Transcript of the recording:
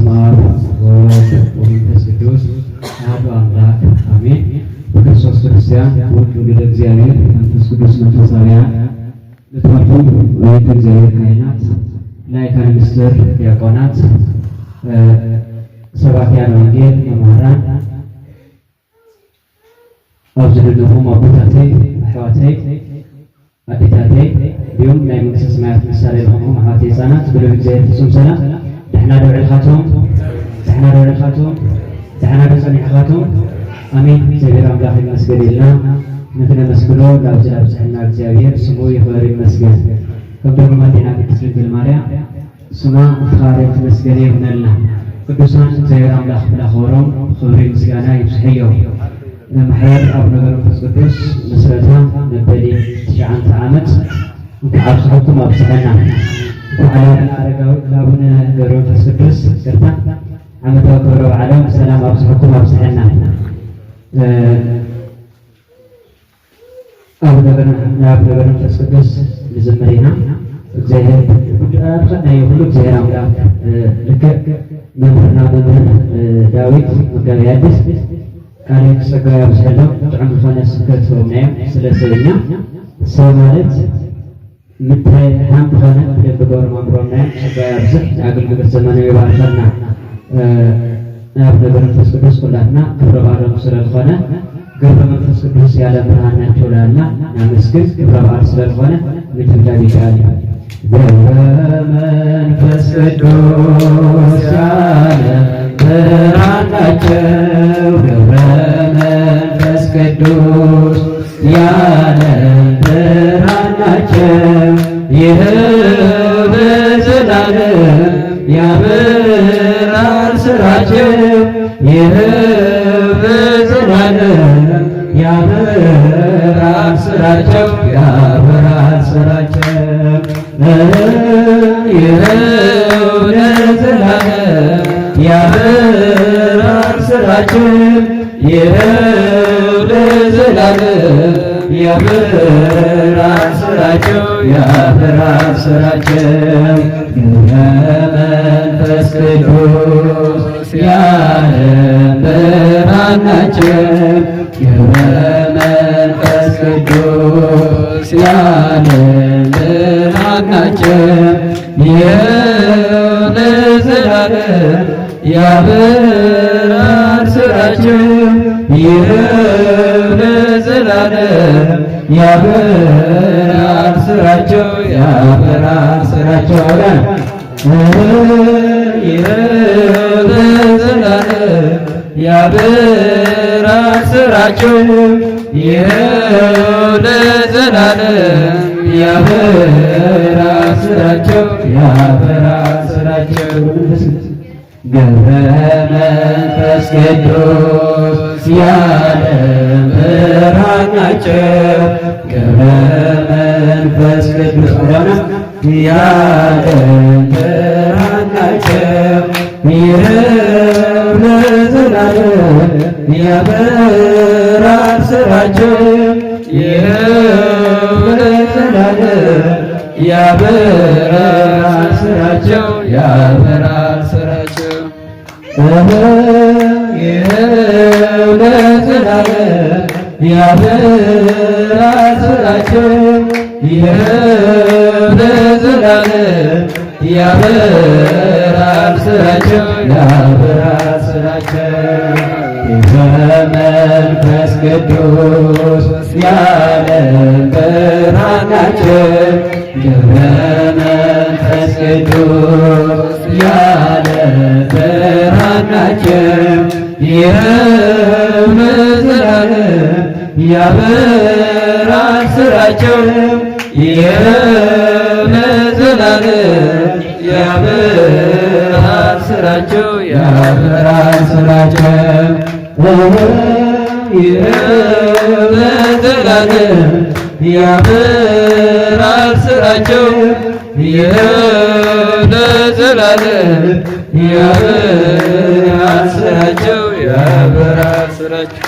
በስመ አብ ወወልድ ወመንፈስ ቅዱስ አሐዱ አምላክ አሜን። በክርስቶስ ክርስቲያን ወልድ ወልደ እግዚአብሔር መንፈስ ቅዱስ መንፈሳውያን ለተባሉ ወይት እግዚአብሔር ካህናት ላይካን ምስጢር ዲያቆናት ሰባክያነ ወንጌል መምህራን አብዝልኩም አቦታተይ አሕዋተይ አዴታተይ እንዲሁም ናይ መንግስተ ሰማያት ምሳሌ ለሆኑ ኣሕዋተይ ህፃናት ብልዑል እግዚአብሔር ፍጹም ሰላም ድሕና ደውዒልካቶም ድሕና ደፀኒሕካቶም አሜን። እግዚአብሔር አምላክ ይመስገን ኢልና ንክነመስግኖ ላብዚ ኣብፅሐና እግዚአብሔር ስሙ ይኽበር ይመስገን። ከም ደግሞ ኣዴና ቅድስት ድንግል ማርያም ስማ ትኻረይ ትመስገን ይሁነልና። ቅዱሳን እግዚአብሔር አምላክ ብላኽበሮም ክብሪ ምስጋና ይብፅሕዮ መምሕር ኣብ ነገረ መንፈስ ቅዱስ ምስረታ መበሊ 9 ዓመት እንኳዕ ኣብፅሕኩም ኣብፅሐና وعلى أرجو لابن جرون فسدس كرتا عم تقولوا على السلام أبصحكم أبصحنا أبو جرون فسدس لزمرينا زهر أبغى يقولوا زهر أملا لك من داوود وكان يدس كان يسقى أبصحنا عم خانس كتبنا سلسلنا سامرت متى هم خانة بدور مبرونا سبب زح أقول بقول زمان يباركنا نبدأ بنفس كدوس كلنا كبربار مسر الخانة قبل منفس كدوس يالا برهنا تولنا نمسكت كبربار مسر الخانة نتبدأ بكالي منفس كدوس يالا برهنا منفس كدوس يالا برهنا ይህብ ዘላለም ያበራል ስራቸው ይህብ ዘላለም ያበራል ስራቸው ያበራል ስራቸው ይህብ ዘላለም ያበራል ስራቸው ይህብ ዘላለም ያበራል ስራቸው ያበራል ስራቸው መንፈስ ቅዱስ የዓለም ብርሃን ናቸው መንፈስ ቅዱስ የዓለም ብርሃን ናቸው ለዘላለም ያበራል ስራቸው ለዘላለም ያበራል ስራቸው ያበራል ስራቸው ለዘላለም ያበራል ስራቸው ለዘላለም ያበራል ስራቸው ያበራል ስራቸው ገብረ መንፈስ ቅዱስ የዓለም ብርሃን ናቸው ገብረ መንፈስ ቅዱስ የዓለም ብርሃን ናቸው ለዘላለም ያበራል ስራቸው ለዘላለም ያበራል ስራቸው ያበራል ስራቸው ለዘላለም ያበራል ስራቸው ለዘላለም ያበራል ስራቸው ያበራል ስራቸው በመንፈስ ቅዱስ የዓለም ብርሃን ናቸው በመንፈስ ቅዱስ የዓለም ብርሃን ናቸው ለዘላለም ያበራል ስራቸው ለዘላለም ያበራል ስራቸው ያበራል ስራቸው ለዘላለም ያበራል ስራቸው ለዘላለም ያበራል ስራቸው ያበራል ስራቸው